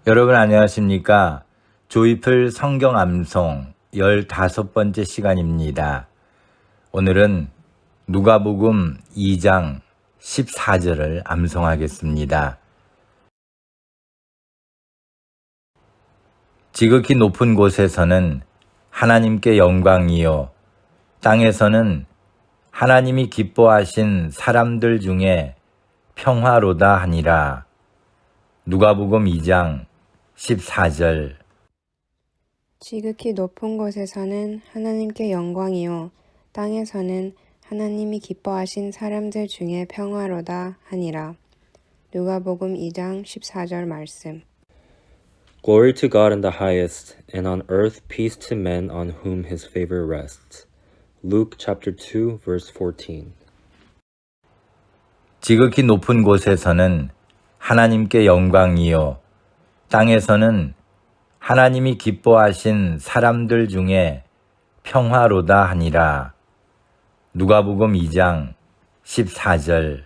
여러분 안녕하십니까? 조이풀 성경 암송 15번째 시간입니다. 오늘은 누가복음 2장 14절을 암송하겠습니다. 지극히 높은 곳에서는 하나님께 영광이요, 땅에서는 하나님이 기뻐하신 사람들 중에 평화로다 하니라. 누가복음 2장 14절. 지극히 높은 곳에서는 하나님께 영광이요, 땅에서는 하나님이 기뻐하신 사람들 중에 평화로다 하니라. 누가복음 2장 14절 말씀. Glory to God in the highest, and on earth peace to men on whom his favor rests. Luke chapter 2, verse 14. 지극히 높은 곳에서는 하나님께 영광이요, 땅에서는 하나님이 기뻐하신 사람들 중에 평화로다 하니라. 누가복음 2장 14절.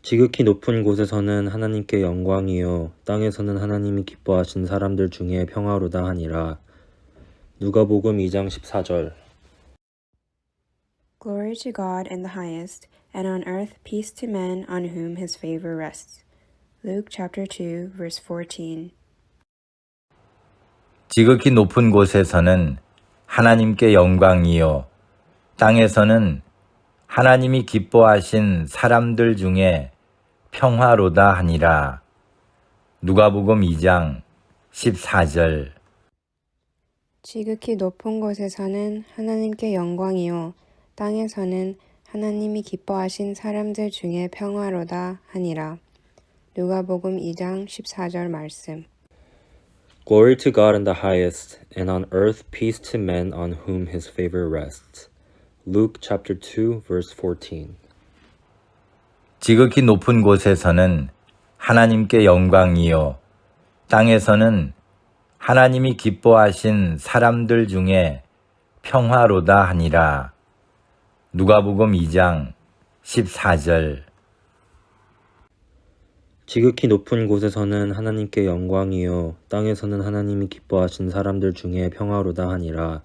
지극히 높은 곳에서는 하나님께 영광이요, 땅에서는 하나님이 기뻐하신 사람들 중에 평화로다 하니라. 누가복음 2장 14절. Glory to God in the highest, and on earth peace to men on whom his favor rests. Luke chapter 2, verse 14. 지극히 높은 곳에서는 하나님께 영광이요, 땅에서는 하나님이 기뻐하신 사람들 중에 평화로다 하니라. 누가복음 2장 14절. 지극히 높은 곳에서는 하나님께 영광이요, 땅에서는 하나님이 기뻐하신 사람들 중에 평화로다 하니라. 누가복음 2장 14절 말씀. Glory to God in the highest, and on earth peace to men on whom his favor rests. Luke chapter 2, verse 14. 지극히 높은 곳에서는 하나님께 영광이요, 땅에서는 하나님이 기뻐하신 사람들 중에 평화로다 하니라. 누가복음 2장 14절. 지극히 높은 곳에서는 하나님께 영광이요, 땅에서는 하나님이 기뻐하신 사람들 중에 평화로다 하니라.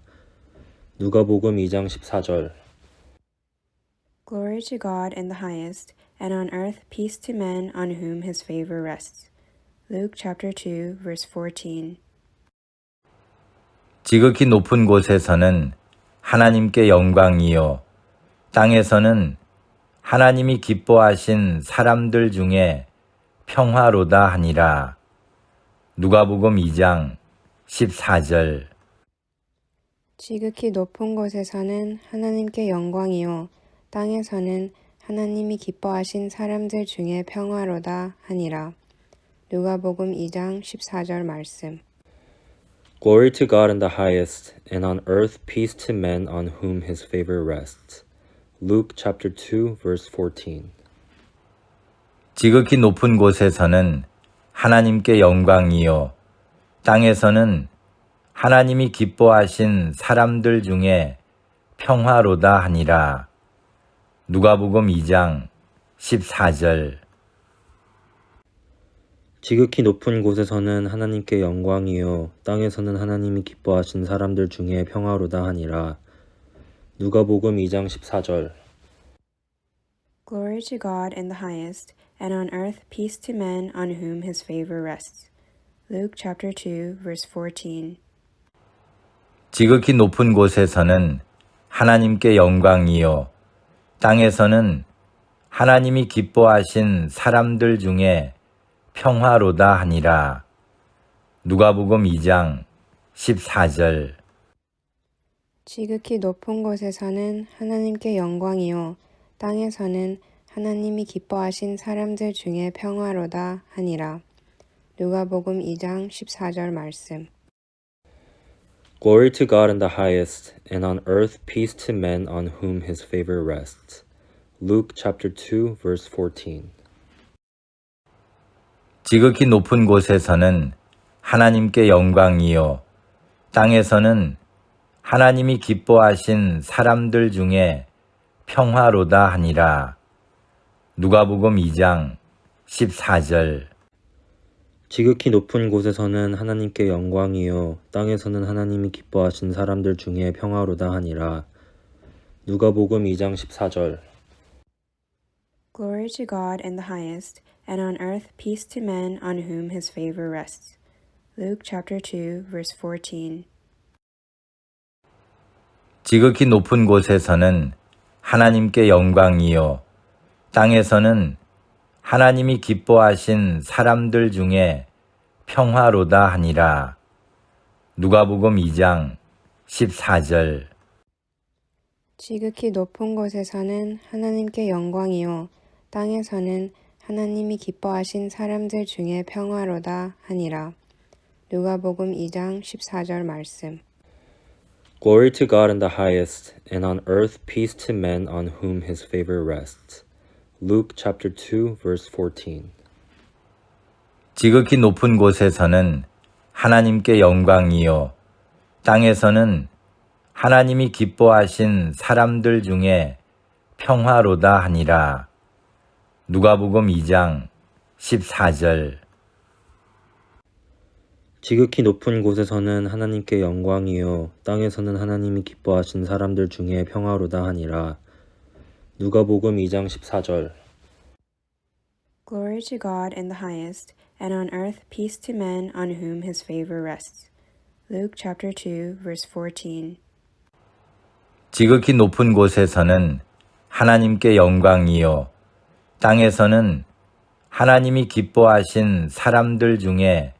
누가복음 2장 14절. Glory to God in the highest, and on earth peace to men on whom his favor rests. Luke chapter 2, verse 14. 지극히 높은 곳에서는 하나님께 영광이요, 땅에서는 하나님이 기뻐하신 사람들 중에 평화로다 하니라. 누가복음 2장 14절. 지극히 높은 곳에서는 하나님께 영광이요, 땅에서는 하나님이 기뻐하신 사람들 중에 평화로다 하니라. 누가복음 2장 14절 말씀. Glory to God in the highest, and on earth peace to men on whom his favor rests. Luke chapter 2, verse 14. 지극히 높은 곳에서는 하나님께 영광이요, 땅에서는 하나님이 기뻐하신 사람들 중에 평화로다 하니라. 누가복음 2장 14절. 지극히 높은 곳에서는 하나님께 영광이요, 땅에서는 하나님이 기뻐하신 사람들 중에 평화로다 하니라. 누가복음 2장 14절. Glory to God in the highest, and on earth peace to men on whom his favor rests. Luke chapter 2, verse 14. 지극히 높은 곳에서는 하나님께 영광이요, 땅에서는 하나님이 기뻐하신 사람들 중에 평화로다 하니라. 누가복음 2장 14절. 지극히 높은 곳에서는 하나님께 영광이요, 땅에서는 하나님이 기뻐하신 사람들 중에 평화로다 하니라. 누가복음 2장 14절 말씀. Glory to God in the highest, and on earth peace to men on whom his favor rests. Luke chapter 2, verse 14. 지극히 높은 곳에서는 하나님께 영광이요, 땅에서는 하나님이 기뻐하신 사람들 중에 평화로다 하니라. 누가복음 2장 14절. 지극히 높은 곳에서는 하나님께 영광이요 땅에서는 하나님이 기뻐하신 사람들 중에 평화로다 하니라. 누가복음 2장 14절. Glory to God in the highest, and on earth peace to men on whom his favor rests. Luke chapter 2, verse 14. 지극히 높은 곳에서는 하나님께 영광이요 땅에서는 하나님이 기뻐하신 사람들 중에 평화로다 하니라. 누가복음 2장 14절. 지극히 높은 곳에서는 하나님께 영광이요 땅에서는 하나님이 기뻐하신 사람들 중에 평화로다 하니라. 누가복음 2장 14절 말씀. Glory to God in the highest, and on earth peace to men on whom his favor rests. Luke chapter 2, verse 14. 지극히 높은 곳에서는 하나님께 영광이요 땅에서는 하나님이 기뻐하신 사람들 중에 평화로다 하니라. 누가복음 2장 14절. 지극히 높은 곳에서는 하나님께 영광이요 땅에서는 하나님이 기뻐하신 사람들 중에 평화로다 하니라. 누가복음 2장 14절. Glory to God in the highest, and on earth peace to men on whom his favor rests. Luke chapter 2, verse 14. 지극히 높은 곳에서는 하나님께 영광이요 땅에서는 하나님이 기뻐하신 사람들 중에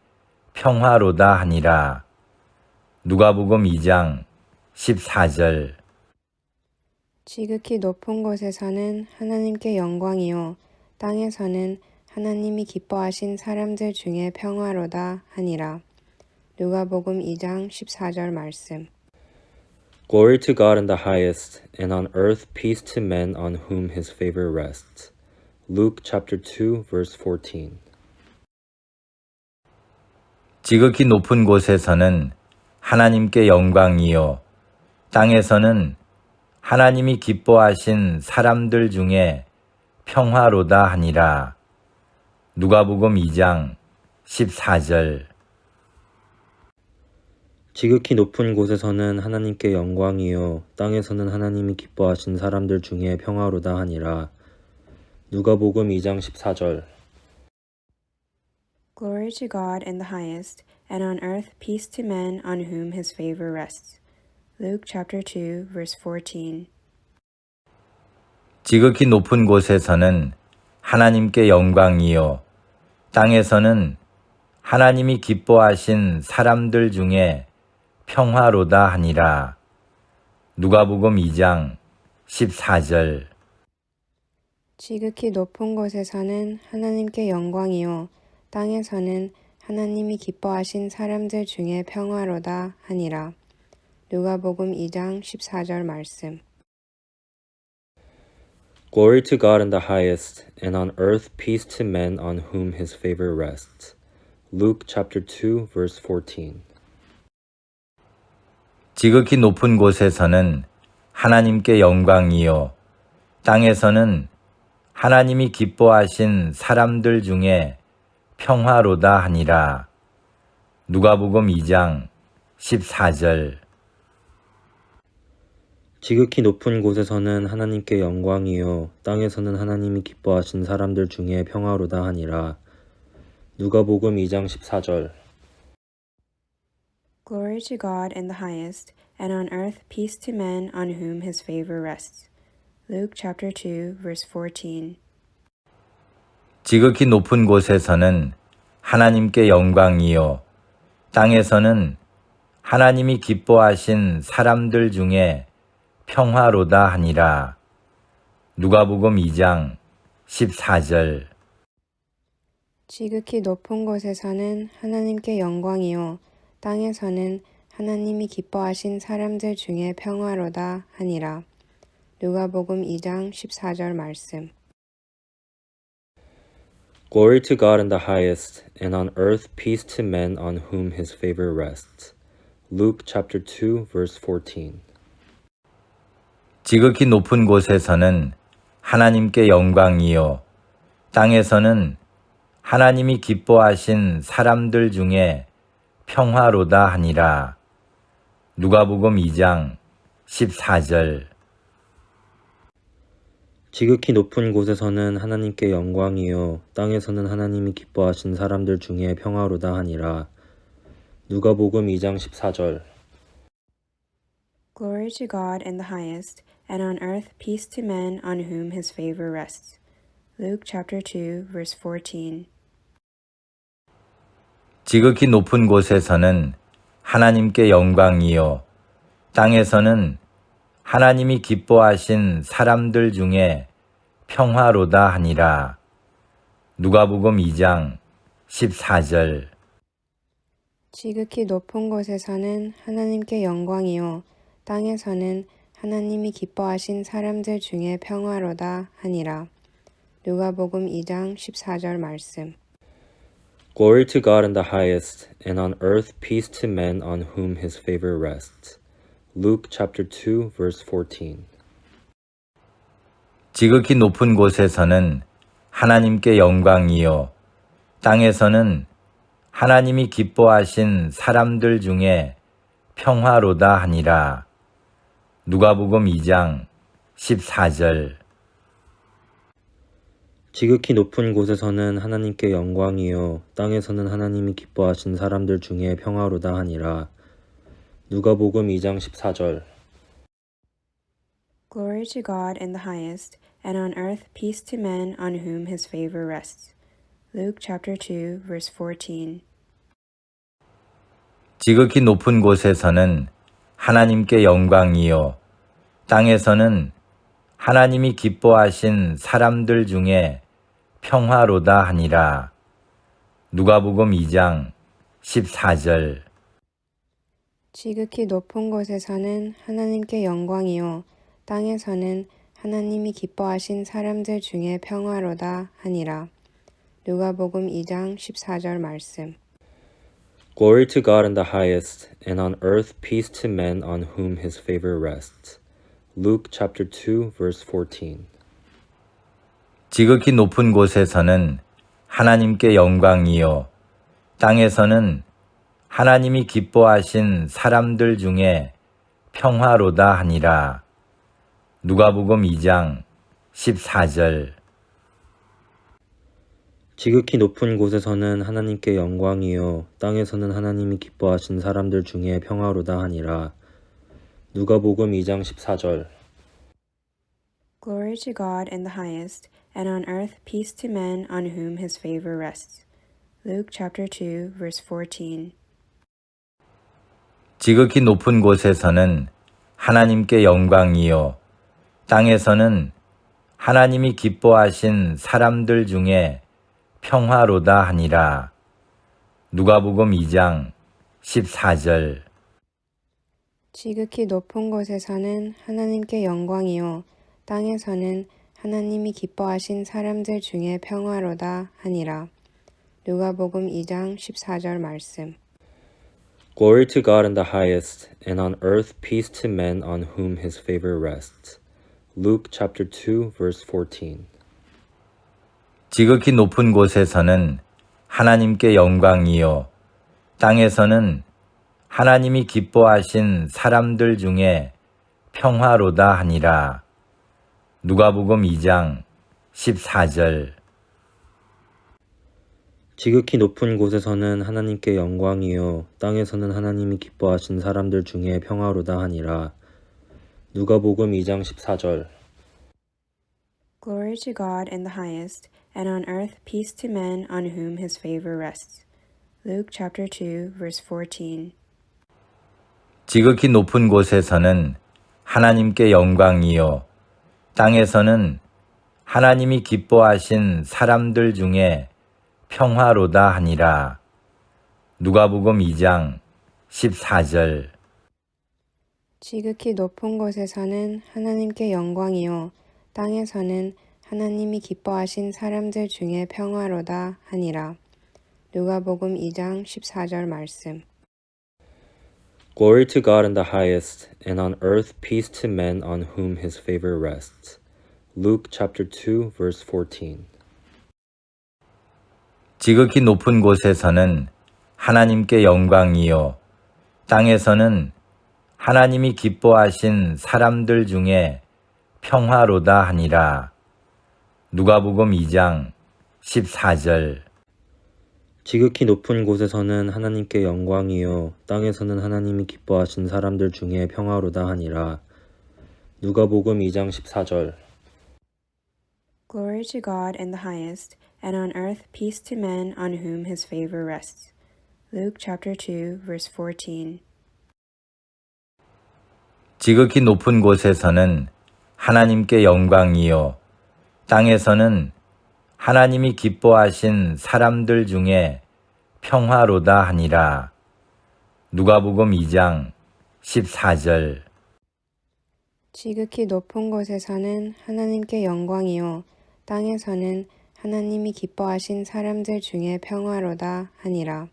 평화로다 하니라. 누가복음 2장 14절. 지극히 높은 곳에서는 하나님께 영광이요 땅에서는 하나님이 기뻐하신 사람들 중에 평화로다 하니라. 누가복음 2장 14절 말씀. Glory to God in the highest, and on earth peace to men on whom his favor rests. Luke chapter 2, verse 14. 지극히 높은 곳에서는 하나님께 영광이요 땅에서는 하나님이 기뻐하신 사람들 중에 평화로다 하니라. 누가복음 2장 14절. 지극히 높은 곳에서는 하나님께 영광이요 땅에서는 하나님이 기뻐하신 사람들 중에 평화로다 하니라. 누가복음 2장 14절. Glory to God in the highest, and on earth peace to men on whom his favor rests. Luke chapter 2, verse 14. 지극히 높은 곳에서는 하나님께 영광이요 땅에서는 하나님이 기뻐하신 사람들 중에 평화로다 하니라. 누가복음 2장 14절. 지극히 높은 곳에서는 하나님께 영광이요 땅에서는 하나님이 기뻐하신 사람들 중에 평화로다 하니라. 누가복음 2장 14절 말씀. Glory to God in the highest, and on earth peace to men on whom his favor rests. Luke chapter 2, verse 14. 지극히 높은 곳에서는 하나님께 영광이요 땅에서는 하나님이 기뻐하신 사람들 중에 평화로다 하니라. 누가복음 2장 14절. 지극히 높은 곳에서는 하나님께 영광이요 땅에서는 하나님이 기뻐하신 사람들 중에 평화로다 하니라. 누가복음 2장 14절. Glory to God in the highest, and on earth peace to men on whom his favor rests. Luke chapter 2, verse 14. 지극히 높은 곳에서는 하나님께 영광이요 땅에서는 하나님이 기뻐하신 사람들 중에 평화로다 하니라. 누가복음 2장 14절. 지극히 높은 곳에서는 하나님께 영광이요 땅에서는 하나님이 기뻐하신 사람들 중에 평화로다 하니라. 누가복음 2장 14절 말씀. Glory to God in the highest, and on earth peace to men on whom his favor rests. Luke chapter 2, verse 14. 지극히 높은 곳에서는 하나님께 영광이요 땅에서는 하나님이 기뻐하신 사람들 중에 평화로다 하니라. 누가복음 2장 14절. 지극히 높은 곳에서는 하나님께 영광이요 땅에서는 하나님이 기뻐하신 사람들 중에 평화로다 하니라. 누가복음 2장 14절. Glory to God in the highest, and on earth peace to men on whom his favor rests. Luke chapter 2, verse 14. 지극히 높은 곳에서는 하나님께 영광이요 땅에서는 하나님이 기뻐하신 사람들 중에 평화로다 하니라. 누가복음 2장 14절. 지극히 높은 곳에서는 하나님께 영광이요 땅에서는 하나님이 기뻐하신 사람들 중에 평화로다 하니라. 누가복음 2장 14절 말씀. Glory to God in the highest, and on earth peace to men on whom his favor rests. Luke chapter 2, verse 14. 지극히 높은 곳에서는 하나님께 영광이요 땅에서는 하나님이 기뻐하신 사람들 중에 평화로다 하니라. 누가복음 2장 14절. 지극히 높은 곳에서는 하나님께 영광이요 땅에서는 하나님이 기뻐하신 사람들 중에 평화로다 하니라. 누가복음 2장 14절. Glory to God in the highest, and on earth peace to men on whom his favor rests. Luke chapter 2, verse 14. 지극히 높은 곳에서는 하나님께 영광이요 땅에서는 하나님이 기뻐하신 사람들 중에 평화로다 하니라. 누가복음 2장 14절. 지극히 높은 곳에서는 하나님께 영광이요 땅에서는 하나님이 기뻐하신 사람들 중에 평화로다 하니라. 누가복음 2장 14절 말씀. Glory to God in the highest, and on earth peace to men on whom his favor rests. Luke chapter 2, verse 14. 지극히 높은 곳에서는 하나님께 영광이요 땅에서는 하나님이 기뻐하신 사람들 중에 평화로다 하니라. 누가복음 2장 14절. 지극히 높은 곳에서는 하나님께 영광이요 땅에서는 하나님이 기뻐하신 사람들 중에 평화로다 하니라. 누가복음 2장 14절. Glory to God in the highest, and on earth peace to men on whom his favor rests. Luke chapter 2, verse 14. 지극히 높은 곳에서는 하나님께 영광이요 땅에서는 하나님이 기뻐하신 사람들 중에 평화로다 하니라. 누가복음 2장 14절. 지극히 높은 곳에서는 하나님께 영광이요 땅에서는 하나님이 기뻐하신 사람들 중에 평화로다 하니라. 누가복음 2장 14절 말씀. Glory to God in the highest, and on earth peace to men on whom his favor rests. Luke chapter 2, verse 14. 지극히 높은 곳에서는 하나님께 영광이요 땅에서는 하나님이 기뻐하신 사람들 중에 평화로다 하니라. 누가복음 2장 14절. 지극히 높은 곳에서는 하나님께 영광이요 땅에서는 하나님이 기뻐하신 사람들 중에 평화로다 하니라. 누가복음 2장 14절. Glory to God in the highest, and on earth peace to men on whom his favor rests. Luke chapter 2, verse 14. 지극히 높은 곳에서는 하나님께 영광이요 땅에서는 하나님이 기뻐하신 사람들 중에 평화로다 하니라. 누가복음 2장 14절. 지극히 높은 곳에서는 하나님께 영광이요 땅에서는 하나님이 기뻐하신 사람들 중에 평화로다 하니라. 누가복음 2장 14절 말씀. Glory to God in the highest, and on earth peace to men on whom his favor rests. Luke chapter 2, verse 14. 지극히 높은 곳에서는 하나님께 영광이요 땅에서는 하나님이 기뻐하신 사람들 중에 평화로다 하니라. 누가복음 2장 14절. 지극히 높은 곳에서는 하나님께 영광이요 땅에서는 하나님이 기뻐하신 사람들 중에 평화로다 하니라. 누가복음 2장 14절. Glory to God in the highest, and on earth peace to men on whom his favor rests. Luke chapter 2, verse 14. 지극히 높은 곳에서는 하나님께 영광이요 땅에서는 하나님이 기뻐하신 사람들 중에 평화로다 하니라. 누가복음 2장 14절. 지극히 높은 곳에서는 하나님께 영광이요 땅에서는 하나님이 기뻐하신 사람들 중에 평화로다 하니라.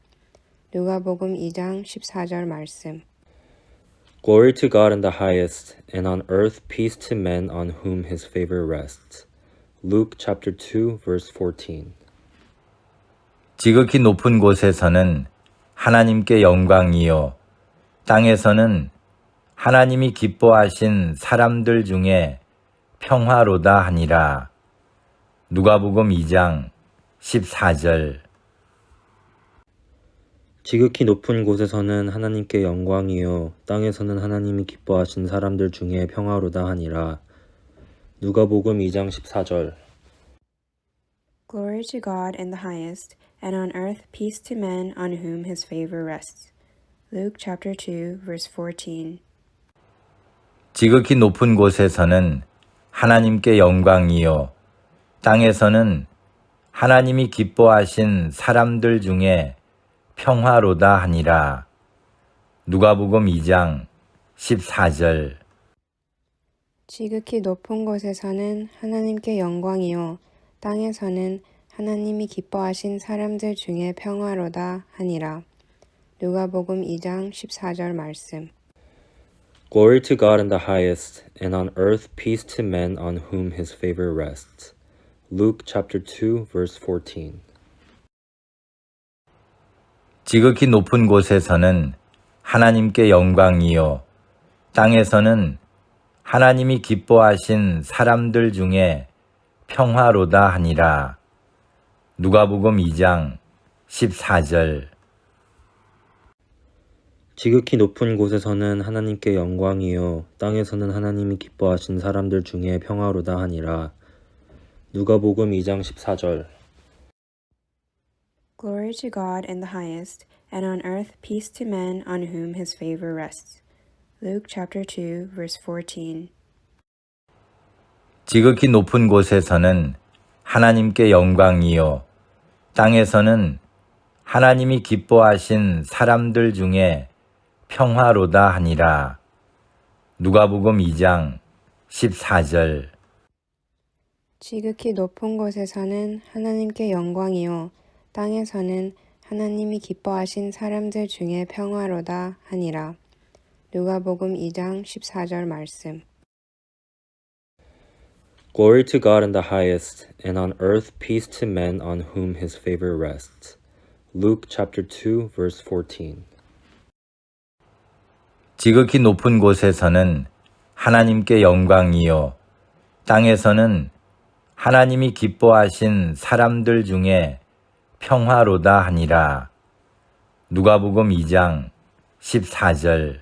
누가복음 2장 14절 말씀. Glory to God in the highest, and on earth peace to men on whom his favor rests. Luke chapter 2, verse 14. 지극히 높은 곳에서는 하나님께 영광이요 땅에서는 하나님이 기뻐하신 사람들 중에 평화로다 하니라. 누가복음 2장 14절. 지극히 높은 곳에서는 하나님께 영광이요 땅에서는 하나님이 기뻐하신 사람들 중에 평화로다 하니라. 누가복음 2장 14절. Glory to God in the highest, and on earth peace to men on whom his favor rests. Luke chapter 2, verse 14. 지극히 높은 곳에서는 하나님께 영광이요 땅에서는 하나님이 기뻐하신 사람들 중에 평화로다 하니라. 누가복음 2장 14절. 지극히 높은 곳에서는 하나님께 영광이요 땅에서는 하나님이 기뻐하신 사람들 중에 평화로다 하니라. 누가복음 2장 14절 말씀. Glory to God in the highest, and on earth peace to men on whom his favor rests. Luke chapter 2, verse 14. 지극히 높은 곳에서는 하나님께 영광이요 땅에서는 하나님이 기뻐하신 사람들 중에 평화로다 하니라. 누가복음 2장 14절. 지극히 높은 곳에서는 하나님께 영광이요 땅에서는 하나님이 기뻐하신 사람들 중에 평화로다 하니라. 누가복음 2장 14절. Glory to God in the highest, and on earth peace to men on whom his favor rests. Luke chapter 2, verse 14. 지극히 높은 곳에서는 하나님께 영광이요 땅에서는 하나님이 기뻐하신 사람들 중에 평화로다 하니라. 누가복음 2장 14절. 지극히 높은 곳에서는 하나님께 영광이요 땅에서는 하나님이 기뻐하신 사람들 중에 평화로다 하니라. 누가복음 2장 14절 말씀. Glory to God in the highest, and on earth peace to men on whom his favor rests. Luke chapter 2, verse 14. 지극히 높은 곳에서는 하나님께 영광이요 땅에서는 하나님이 기뻐하신 사람들 중에 평화로다 하니라. 누가복음 2장 14절.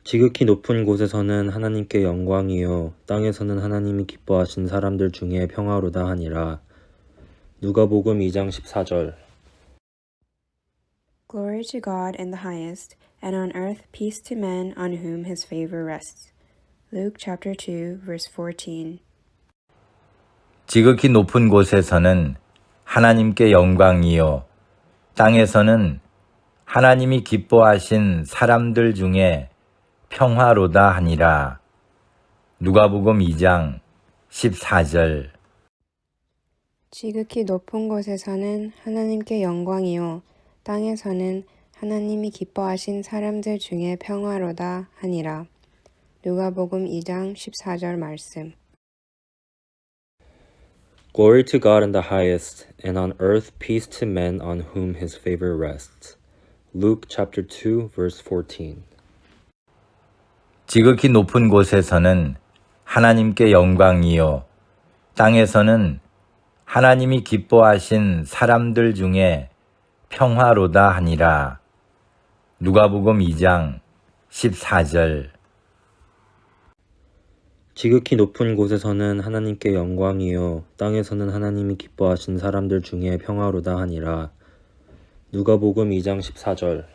지극히 높은 곳에서는 하나님께 영광이요 땅에서는 하나님이 기뻐하신 사람들 중에 평화로다 하니라. 누가복음 2장 14절. Glory to God in the highest, and on earth peace to men on whom his favor rests. Luke chapter 2, verse 14. 지극히 높은 곳에서는 하나님께 영광이요 땅에서는 하나님이 기뻐하신 사람들 중에 평화로다 하니라. 누가복음 2장 14절. 지극히 높은 곳에서는 하나님께 영광이요 땅에서는 하나님이 기뻐하신 사람들 중에 평화로다 하니라. 누가복음 2장 14절 말씀. Glory to God in the highest, and on earth peace to men on whom his favor rests. Luke chapter 2 verse 14. 지극히 높은 곳에서는 하나님께 영광이요 땅에서는 하나님이 기뻐하신 사람들 중에 평화로다 하니라. 누가복음 2장 14절. 지극히 높은 곳에서는 하나님께 영광이요 땅에서는 하나님이 기뻐하신 사람들 중에 평화로다 하니라. 누가복음 2장 14절.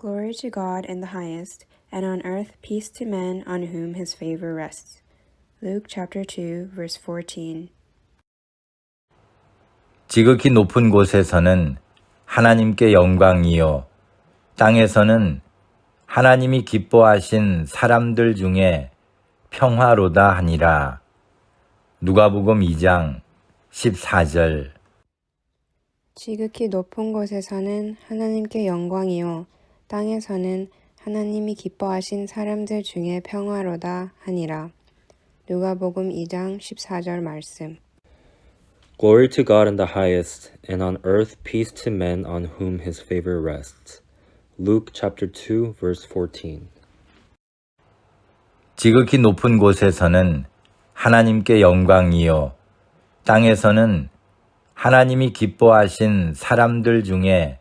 Glory to God in the highest, and on earth peace to men on whom his favor rests. Luke chapter 2 verse 14. 지극히 높은 곳에서는 하나님께 영광이요 땅에서는 하나님이 기뻐하신 사람들 중에 평화로다 하니라. 누가복음 2장 14절. 지극히 높은 곳에서는 하나님께 영광이요 땅에서는 하나님이 기뻐하신 사람들 중에 평화로다 하니라. 누가복음 2장 14절 말씀. Glory to God in the highest, and on earth peace to men on whom his favor rests. Luke chapter 2 verse 14. 지극히 높은 곳에서는 하나님께 영광이요 땅에서는 하나님이 기뻐하신 사람들 중에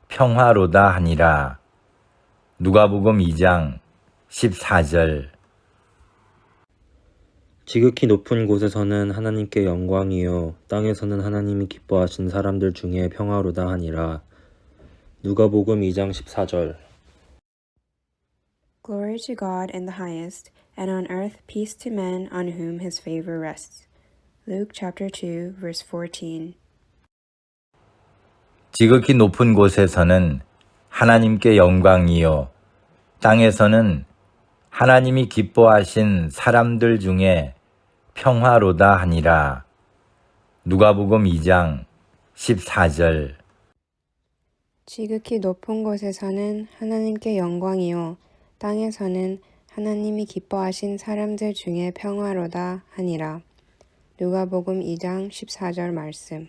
평화로다 하니라. 누가복음 2장 14절. 지극히 높은 곳에서는 하나님께 영광이요 땅에서는 하나님이 기뻐하신 사람들 중에 평화로다 하니라. 누가복음 2장 14절. Glory to God in the highest, and on earth peace to men on whom his favor rests. Luke chapter 2 verse 14. 지극히 높은 곳에서는 하나님께 영광이요 땅에서는 하나님이 기뻐하신 사람들 중에 평화로다 하니라. 누가복음 2장 14절. 지극히 높은 곳에서는 하나님께 영광이요 땅에서는 하나님이 기뻐하신 사람들 중에 평화로다 하니라. 누가복음 2장 14절 말씀.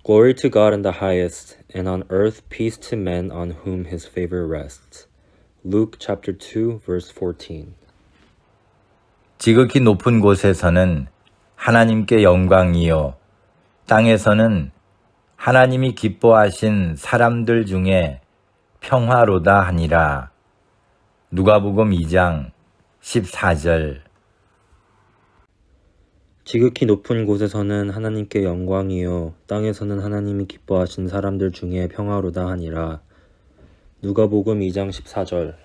Glory to God in the highest, and on earth peace to men on whom his favor rests. Luke chapter 2 verse 14. 지극히 높은 곳에서는 하나님께 영광이요 땅에서는 하나님이 기뻐하신 사람들 중에 평화로다 하니라. 누가복음 2장 14절. 지극히 높은 곳에서는 하나님께 영광이요 땅에서는 하나님이 기뻐하신 사람들 중에 평화로다 하니라. 누가복음 2장 14절.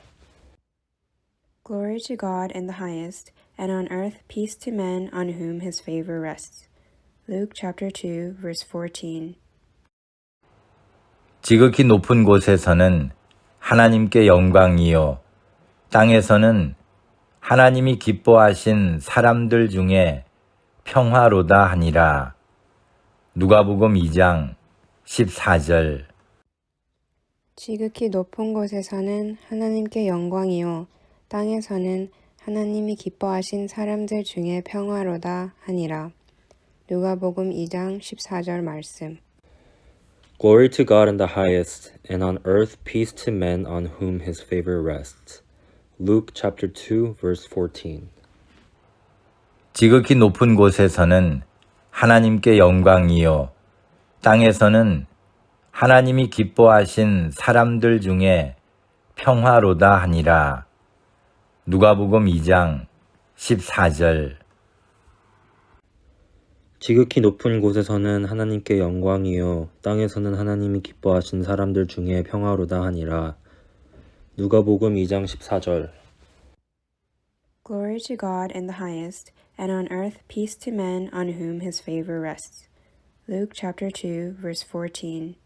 Glory to God in the highest, and on earth peace to men on whom his favor rests. Luke chapter 2 verse 14. 지극히 높은 곳에서는 하나님께 영광이요 땅에서는 하나님이 기뻐하신 사람들 중에 평화로다 하니라. 누가복음 2장 14절. 지극히 높은 곳에서는 하나님께 영광이요 땅에서는 하나님이 기뻐하신 사람들 중에 평화로다 하니라. 누가복음 2장 14절 말씀. Glory to God in the highest, and on earth peace to men on whom his favor rests. Luke chapter 2 verse 14. 지극히 높은 곳에서는 하나님께 영광이요 땅에서는 하나님이 기뻐하신 사람들 중에 평화로다 하니라. 누가복음 2장 14절. 지극히 높은 곳에서는 하나님께 영광이요 땅에서는 하나님이 기뻐하신 사람들 중에 평화로다 하니라. 누가복음 2장 14절. Glory to God in the highest, and on earth peace to men on whom his favor rests. Luke chapter 2 verse 14.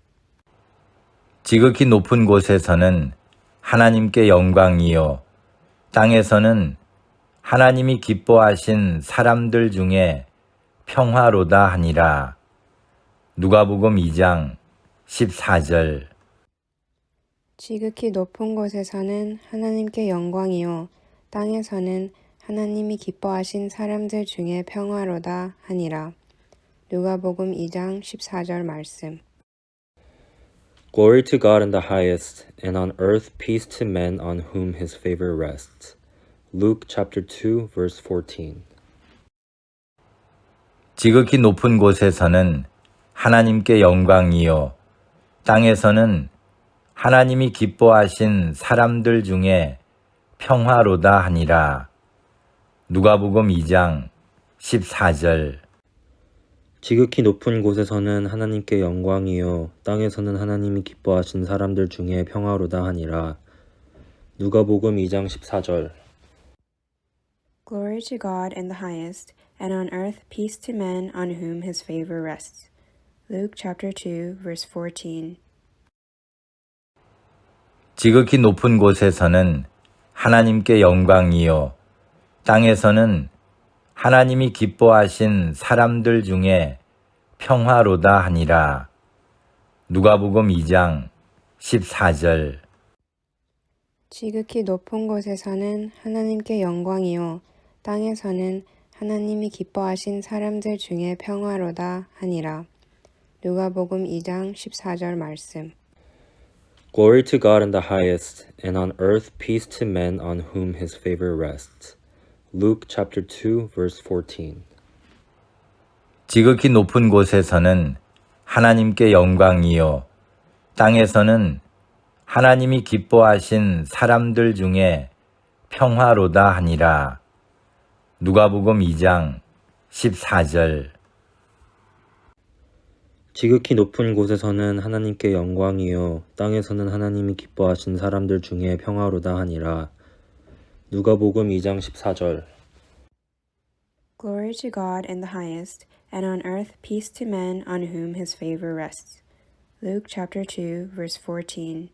지극히 높은 곳에서는 하나님께 영광이요 땅에서는 하나님이 기뻐하신 사람들 중에 평화로다 하니라. 누가복음 2장 14절. 지극히 높은 곳에서는 하나님께 영광이요 땅에서는 하나님이 기뻐하신 사람들 중에 평화로다 하니라. 누가복음 2장 14절 말씀. Glory to God in the highest, and on earth peace to men on whom his favor rests. Luke chapter 2, verse 14. 지극히 높은 곳에서는 하나님께 영광이요, 땅에서는 하나님이 기뻐하신 사람들 중에 평화로다 하니라. 누가복음 2장 14절. 지극히 높은 곳에서는 하나님께 영광이요, 땅에서는 하나님이 기뻐하신 사람들 중에 평화로다 하니라. 누가복음 2장 14절. Glory to God in the highest, and on earth peace to men on whom his favor rests. Luke chapter 2, verse 14. 지극히 높은 곳에서는 하나님께 영광이요, 땅에서는 하나님이 기뻐하신 사람들 중에 평화로다 하니라. 누가복음 2장 14절. 지극히 높은 곳에서는 하나님께 영광이요, 땅에서는 하나님이 기뻐하신 사람들 중에 평화로다 하니라. 누가복음 2장 14절 말씀. Glory to God in the highest, and on earth peace to men on whom his favor rests. Luke chapter 2, verse 14. 지극히 높은 곳에서는 하나님께 영광이요, 땅에서는 하나님이 기뻐하신 사람들 중에 평화로다 하니라. 누가복음 2장 14절. 지극히 높은 곳에서는 하나님께 영광이요, 땅에서는 하나님이 기뻐하신 사람들 중에 평화로다 하니라. 누가복음 2장 14절. Glory to God in the highest, and on earth peace to men on whom his favor rests. Luke chapter 2, verse 14.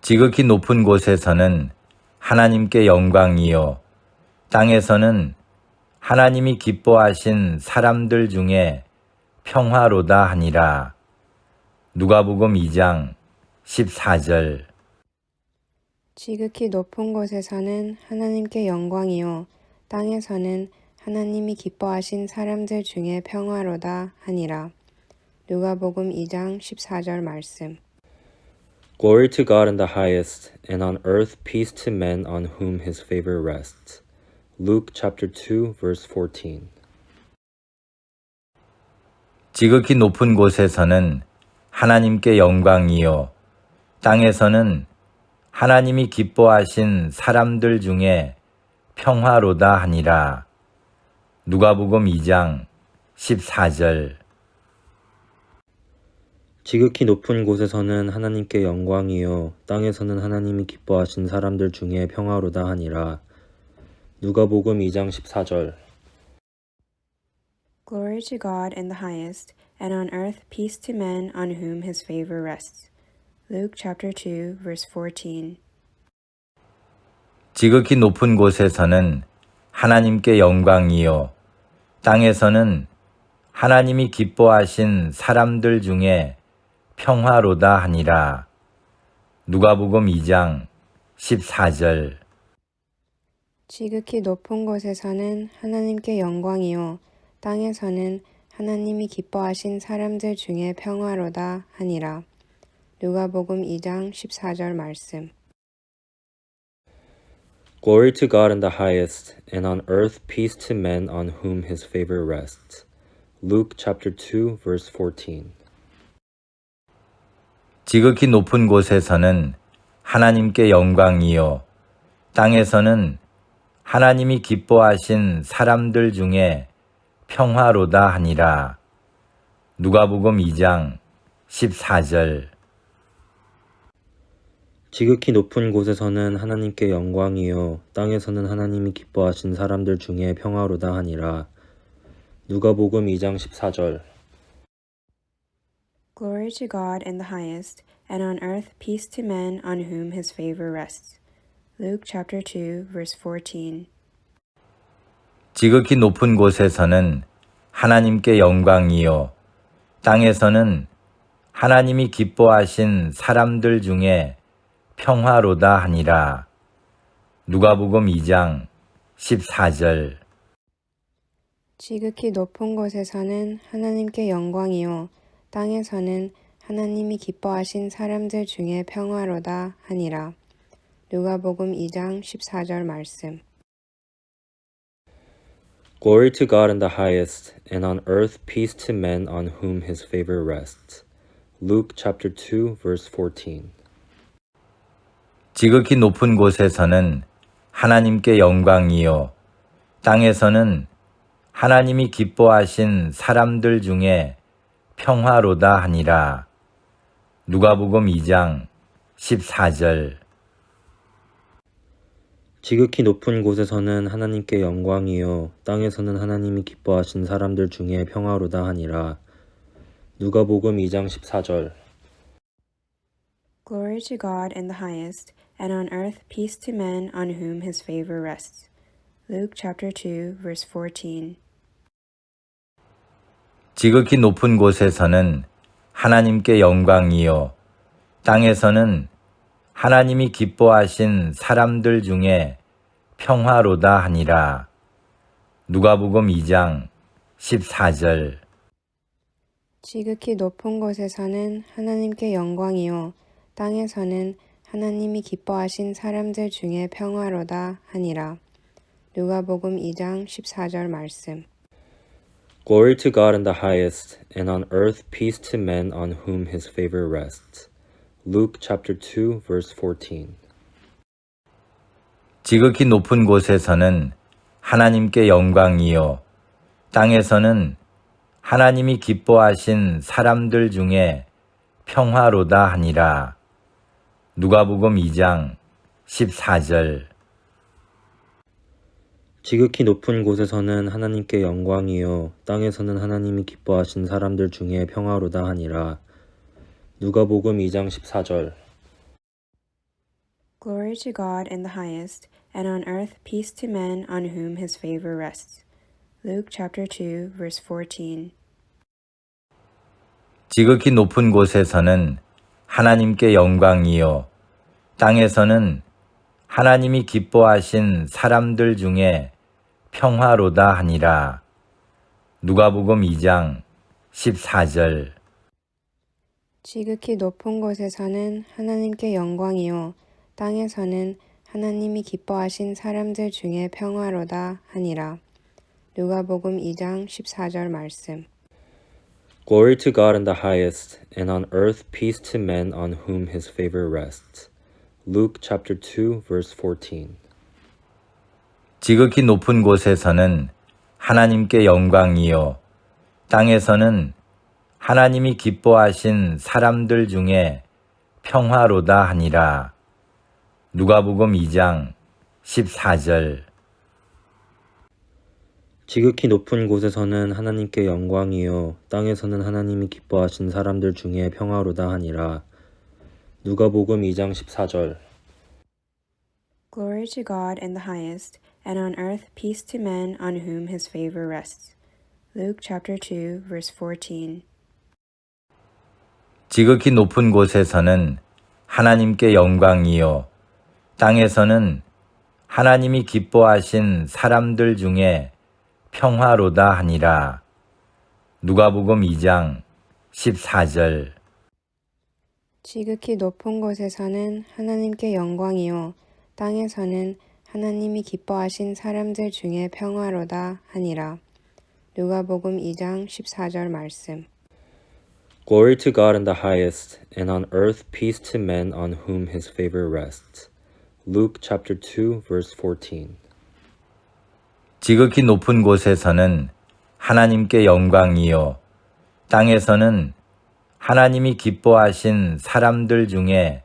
지극히 높은 곳에서는 하나님께 영광이요, 땅에서는 하나님이 기뻐하신 사람들 중에 평화로다 하니라. 누가복음 2장 14절. 지극히 높은 곳에서는 하나님께 영광이요, 땅에서는 하나님이 기뻐하신 사람들 중에 평화로다 하니라. 누가복음 2장 14절 말씀. Glory to God in the highest, and on earth peace to men on whom his favor rests. Luke chapter 2, verse 14. 지극히 높은 곳에서는 하나님께 영광이요, 땅에서는 하나님이 기뻐하신 사람들 중에 평화로다 하니라. 누가복음 2장 14절. 지극히 높은 곳에서는 하나님께 영광이요, 땅에서는 하나님이 기뻐하신 사람들 중에 평화로다 하니라. 누가복음 2장 14절. Glory to God in the highest, and on earth peace to men on whom his favor rests. Luke chapter 2, verse 14. 지극히 높은 곳에서는 하나님께 영광이요, 땅에서는 하나님이 기뻐하신 사람들 중에 평화로다 하니라. 누가복음 2장 14절. 지극히 높은 곳에서는 하나님께 영광이요, 땅에서는 하나님이 기뻐하신 사람들 중에 평화로다 하니라. 누가복음 2장 14절 말씀. Glory to God in the highest, and on earth peace to men on whom his favor rests. Luke chapter 2, verse 14. 지극히 높은 곳에서는 하나님께 영광이요, 땅에서는 하나님이 기뻐하신 사람들 중에 평화로다 하니라. 누가복음 2장 14절. 지극히 높은 곳에서는 하나님께 영광이요, 땅에서는 하나님이 기뻐하신 사람들 중에 평화로다 하니라. 누가복음 2장 14절. Glory to God in the highest, and on earth peace to men on whom his favor rests. Luke chapter 2, verse 14. 지극히 높은 곳에서는 하나님께 영광이요, 땅에서는 하나님이 기뻐하신 사람들 중에 평화로다 하니라. 누가복음 2장 14절. 지극히 높은 곳에서는 하나님께 영광이요 땅에서는 하나님이 기뻐하신 사람들 중에 평화로다 하니라. 누가복음 2장 14절 말씀. Glory to God in the highest, and on earth peace to men on whom his favor rests. Luke chapter 2, verse 14. 지극히 높은 곳에서는 하나님께 영광이요 땅에서는 하나님이 기뻐하신 사람들 중에 평화로다 하니라. 누가복음 2장 14절. 지극히 높은 곳에서는 하나님께 영광이요 땅에서는 하나님이 기뻐하신 사람들 중에 평화로다 하니라. 누가복음 2장 14절. Glory to God in the highest, and on earth peace to men on whom his favor rests. Luke chapter 2, verse 14. 지극히 높은 곳에서는 하나님께 영광이요 땅에서는 하나님이 기뻐하신 사람들 중에 평화로다 하니라. 누가복음 2장 14절. 지극히 높은 곳에서는 하나님께 영광이요 땅에서는 하나님이 기뻐하신 사람들 중에 평화로다 하니라. 누가복음 2장 14절 말씀. Glory to God in the highest, and on earth peace to men on whom his favor rests. Luke chapter 2, verse 14. 지극히 높은 곳에서는 하나님께 영광이요 땅에서는 하나님이 기뻐하신 사람들 중에 평화로다 하니라. 누가복음 2장 14절. 지극히 높은 곳에서는 하나님께 영광이요 땅에서는 하나님이 기뻐하신 사람들 중에 평화로다 하니라. 누가복음 2장 14절. Glory to God in the highest, and on earth peace to men on whom his favor rests. Luke chapter 2, verse 14. 지극히 높은 곳에서는 하나님께 영광이요 땅에서는 하나님이 기뻐하신 사람들 중에 평화로다 하니라. 누가복음 2장 14절. 지극히 높은 곳에서는 하나님께 영광이요 땅에서는 하나님이 기뻐하신 사람들 중에 평화로다 하니라. 누가복음 2장 14절 말씀. Glory to God in the highest, and on earth peace to men on whom his favor rests. Luke chapter 2, verse 14. 지극히 높은 곳에서는 하나님께 영광이요 땅에서는 하나님이 기뻐하신 사람들 중에 평화로다 하니라. 누가복음 2장 14절. 지극히 높은 곳에서는 하나님께 영광이요 땅에서는 하나님이 기뻐하신 사람들 중에 평화로다 하니라. 누가복음 2장 14절. Glory to God in the highest, and on earth peace to men on whom his favor rests. Luke chapter 2, verse 14. 지극히 높은 곳에서는 하나님께 영광이요 땅에서는 하나님이 기뻐하신 사람들 중에 평화로다 하니라. 누가복음 2장 14절. 지극히 높은 곳에서는 하나님께 영광이요 땅에서는 하나님이 기뻐하신 사람들 중에 평화로다 하니라. 누가복음 2장 14절 말씀. Glory to God in the highest, and on earth peace to men on whom his favor rests. Luke chapter 2, verse 14. 지극히 높은 곳에서는 하나님께 영광이요 땅에서는 하나님이 기뻐하신 사람들 중에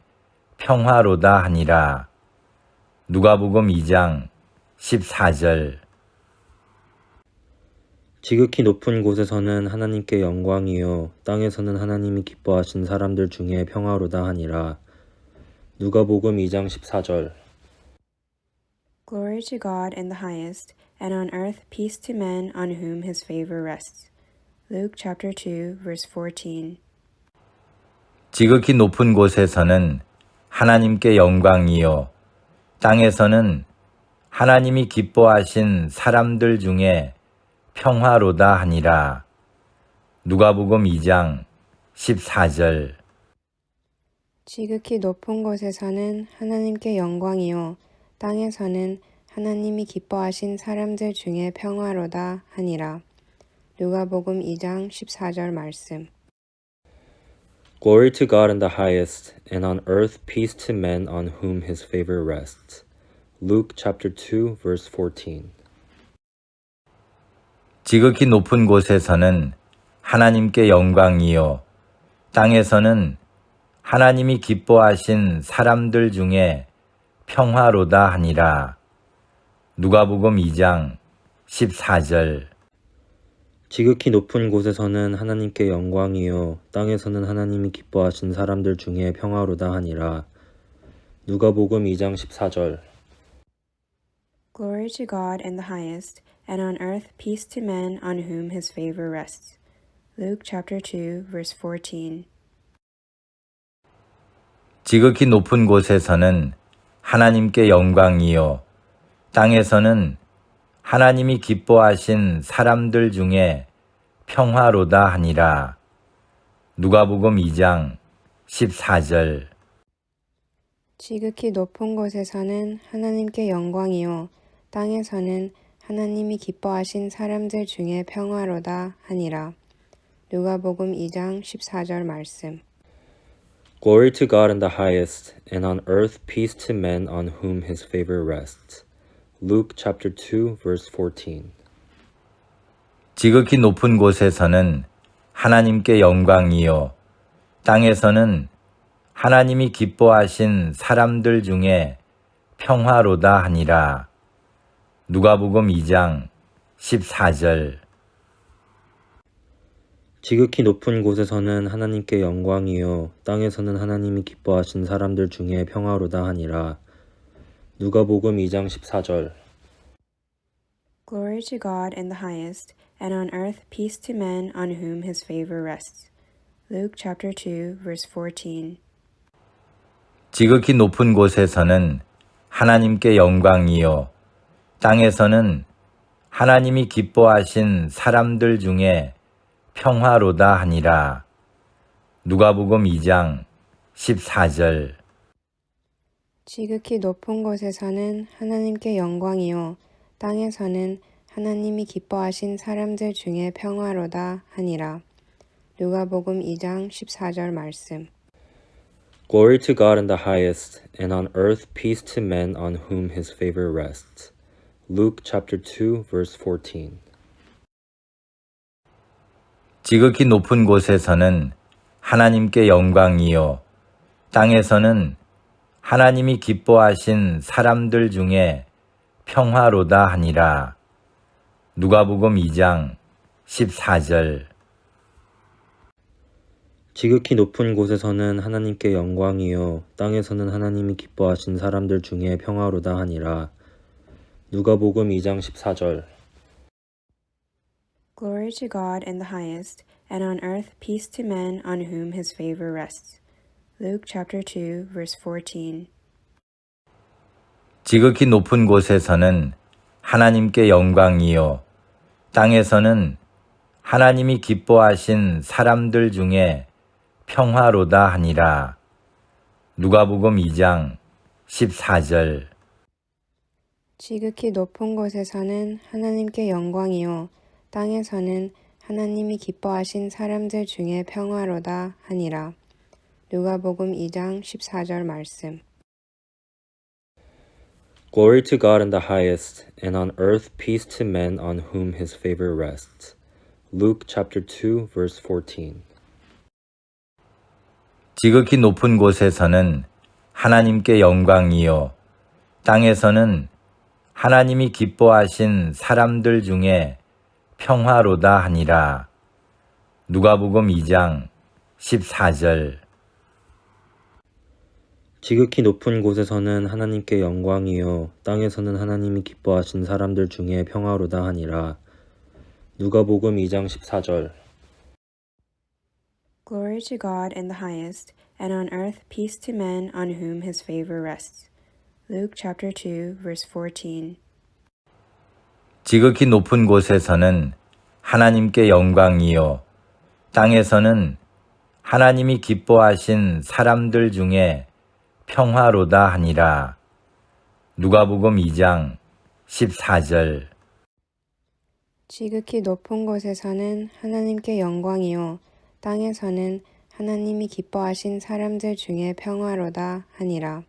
평화로다 하니라. 누가복음 2장 14절. 지극히 높은 곳에서는 하나님께 영광이요 땅에서는 하나님이 기뻐하신 사람들 중에 평화로다 하니라. 누가복음 2장 14절. Glory to God in the highest, and on earth peace to men on whom his favor rests. Luke chapter 2, verse 14. 지극히 높은 곳에서는 하나님께 영광이요 땅에서는 하나님이 기뻐하신 사람들 중에 평화로다 하니라. 누가복음 2장 14절. 지극히 높은 곳에서는 하나님께 영광이요 땅에서는 하나님이 기뻐하신 사람들 중에 평화로다 하니라. 누가복음 2장 14절 말씀. Glory to God in the highest, and on earth peace to men on whom his favor rests. Luke chapter 2 verse 14. 지극히 높은 곳에서는 하나님께 영광이요 땅에서는 하나님이 기뻐하신 사람들 중에 평화로다 하니라. 누가복음 2장 14절. 지극히 높은 곳에서는 하나님께 영광이요 땅에서는 하나님이 기뻐하신 사람들 중에 평화로다 하니라. 누가복음 2장 14절. Glory to God in the highest, and on earth peace to men on whom his favor rests. Luke chapter 2 verse 14. 지극히 높은 곳에서는 하나님께 영광이요 땅에서는 하나님이 기뻐하신 사람들 중에 평화로다 하니라. 누가복음 2장 14절. 지극히 높은 곳에서는 하나님께 영광이요 땅에서는 하나님이 기뻐하신 사람들 중에 평화로다 하니라. 누가복음 2장 14절 말씀. Glory to God in the highest, and on earth peace to men on whom his favor rests. Luke chapter 2 verse 14. 지극히 높은 곳에서는 하나님께 영광이요 땅에서는 하나님이 기뻐하신 사람들 중에 평화로다 하니라. 누가복음 2장 14절. 지극히 높은 곳에서는 하나님께 영광이요 땅에서는 하나님이 기뻐하신 사람들 중에 평화로다 하니라. 누가복음 2장 14절. Glory to God in the highest, and on earth peace to men on whom his favor rests. Luke chapter 2 verse 14. 지극히 높은 곳에서는 하나님께 영광이요 땅에서는 하나님이 기뻐하신 사람들 중에 평화로다 하니라. 누가복음 2장 14절. 지극히 높은 곳에서는 하나님께 영광이요 땅에서는 하나님이 기뻐하신 사람들 중에 평화로다 하니라. 누가복음 2장 14절 말씀. Glory to God in the highest, and on earth peace to men on whom his favor rests. Luke chapter 2 verse 14. 지극히 높은 곳에서는 하나님께 영광이요 땅에서는 하나님이 기뻐하신 사람들 중에 평화로다 하니라. 누가복음 2장 14절. 지극히 높은 곳에서는 하나님께 영광이요 땅에서는 하나님이 기뻐하신 사람들 중에 평화로다 하니라. 누가복음 2장 14절. Glory to God in the highest, and on earth peace to men on whom his favor rests. Luke chapter 2 verse 14. 지극히 높은 곳에서는 하나님께 영광이요 땅에서는 하나님이 기뻐하신 사람들 중에 평화로다 하니라. 누가복음 2장 14절. 지극히 높은 곳에서는 하나님께 영광이요 땅에서는 하나님이 기뻐하신 사람들 중에 평화로다 하니라. 누가복음 2장 14절 말씀. Glory to God in the highest, and on earth peace to men on whom his favor rests. Luke chapter 2 verse 14. 지극히 높은 곳에서는 하나님께 영광이요 땅에서는 하나님이 기뻐하신 사람들 중에 평화로다 하니라. 누가복음 2장 14절. 지극히 높은 곳에서는 하나님께 영광이요 땅에서는 하나님이 기뻐하신 사람들 중에 평화로다 하니라. 누가복음 2장 14절. Glory to God in the highest, and on earth peace to men on whom his favor rests. Luke chapter 2 verse 14. 지극히 높은 곳에서는 하나님께 영광이요 땅에서는 하나님이 기뻐하신 사람들 중에 평화로다 하니라. 누가복음 2장 14절. 지극히 높은 곳에서는 하나님께 영광이요 땅에서는 하나님이 기뻐하신 사람들 중에 평화로다 하니라.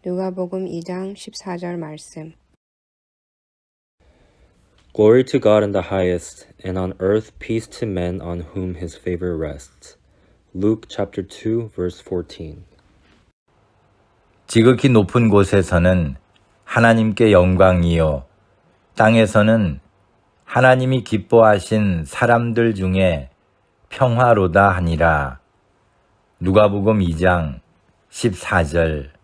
누가복음 2장 14절 말씀. Glory to God in the highest, and on earth peace to men on whom his favor rests. Luke chapter 2 verse 14. 지극히 높은 곳에서는 하나님께 영광이요 땅에서는 하나님이 기뻐하신 사람들 중에 평화로다 하니라. 누가복음 2장 14절.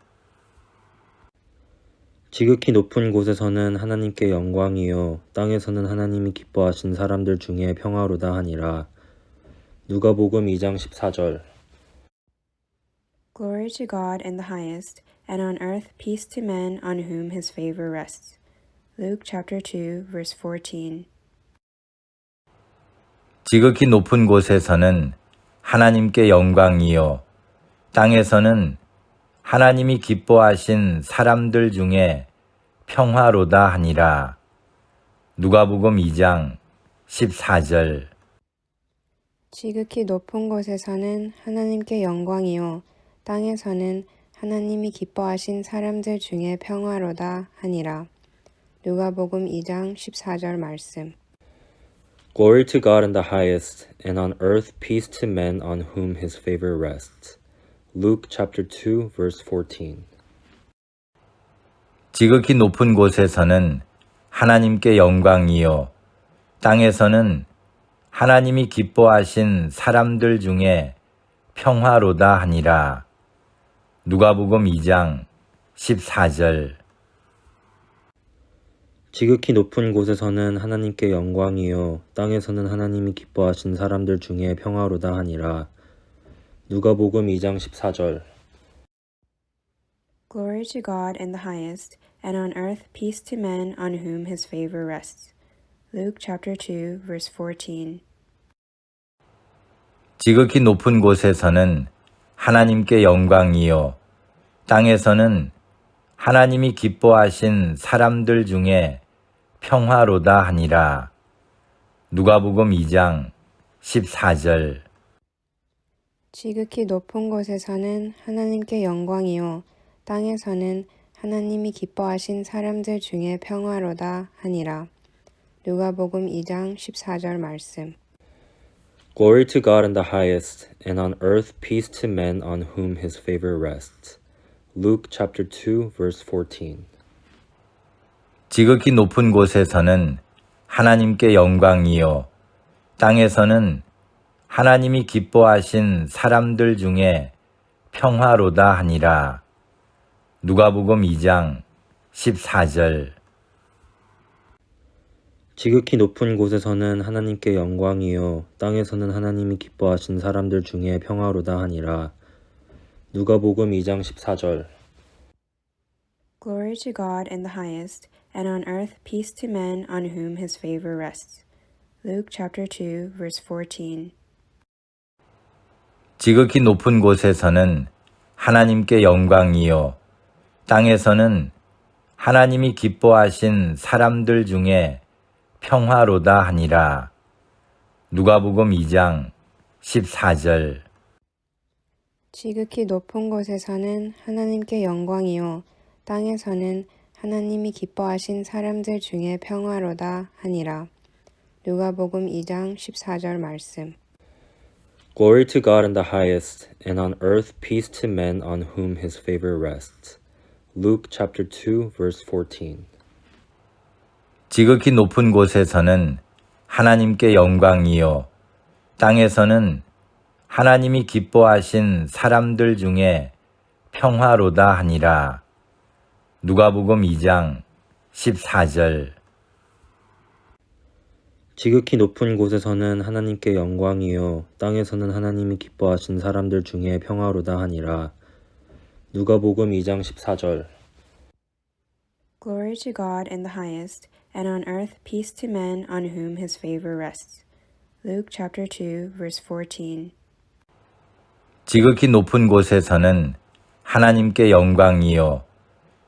지극히 높은 곳에서는 하나님께 영광이요 땅에서는 하나님이 기뻐하신 사람들 중에 평화로다 하니라. 누가복음 2장 14절. Glory to God in the highest, and on earth peace to men on whom his favor rests. Luke chapter 2 verse 14. 지극히 높은 곳에서는 하나님께 영광이요 땅에서는 하나님이 기뻐하신 사람들 중에 평화로다 하니라. 누가복음 2장 14절. 지극히 높은 곳에서는 하나님께 영광이요 땅에서는 하나님이 기뻐하신 사람들 중에 평화로다 하니라. 누가복음 2장 14절 말씀. Glory to God in the highest, and on earth peace to men on whom his favor rests. Luke chapter 2 verse 14. 지극히 높은 곳에서는 하나님께 영광이요 땅에서는 하나님이 기뻐하신 사람들 중에 평화로다 하니라. 누가복음 2장 14절. 지극히 높은 곳에서는 하나님께 영광이요 땅에서는 하나님이 기뻐하신 사람들 중에 평화로다 하니라. 누가복음 2장 14절. Glory to God in the highest, and on earth peace to men on whom his favor rests. Luke chapter 2 verse 14. 지극히 높은 곳에서는 하나님께 영광이요 땅에서는 하나님이 기뻐하신 사람들 중에 평화로다 하니라. 누가복음 2장 14절. 지극히 높은 곳에서는 하나님께 영광이요 땅에서는 하나님이 기뻐하신 사람들 중에 평화로다 하니라. 누가복음 2장 14절 말씀. Glory to God in the highest, and on earth peace to men on whom his favor rests. Luke chapter 2 verse 14. 지극히 높은 곳에서는 하나님께 영광이요 땅에서는 하나님이 기뻐하신 사람들 중에 평화로다 하니라. 누가복음 2장 14절. 지극히 높은 곳에서는 하나님께 영광이요 땅에서는 하나님이 기뻐하신 사람들 중에 평화로다 하니라. 누가복음 2장 14절. Glory to God in the highest, and on earth peace to men on whom his favor rests. Luke chapter 2 verse 14. 지극히 높은 곳에서는 하나님께 영광이요 땅에서는 하나님이 기뻐하신 사람들 중에 평화로다 하니라. 누가복음 2장 14절. 지극히 높은 곳에서는 하나님께 영광이요 땅에서는 하나님이 기뻐하신 사람들 중에 평화로다 하니라. 누가복음 2장 14절 말씀. Glory to God in the highest, and on earth peace to men on whom his favor rests. Luke chapter 2 verse 14. 지극히 높은 곳에서는 하나님께 영광이요 땅에서는 하나님이 기뻐하신 사람들 중에 평화로다 하니라. 누가복음 2장 14절. 지극히 높은 곳에서는 하나님께 영광이요 땅에서는 하나님이 기뻐하신 사람들 중에 평화로다 하니라. 누가복음 2장 14절. Glory to God in the highest, and on earth peace to men on whom his favor rests. Luke chapter 2, verse 14. 지극히 높은 곳에서는 하나님께 영광이요,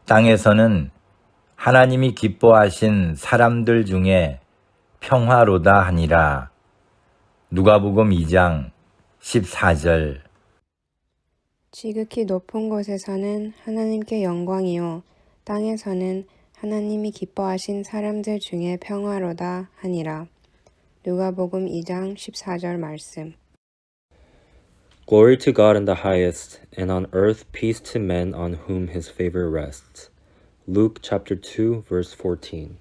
땅에서는 하나님이 기뻐하신 사람들 중에 평화로다 하니라. 누가복음 2장 14절. 지극히 높은 곳에서는 하나님께 영광이요, 땅에서는 하나님이 기뻐하신 사람들 중에 평화로다 하니라. 누가복음 2장 14절 말씀. Glory to God in the highest, and on earth peace to men on whom his favor rests. Luke chapter 2, verse 14.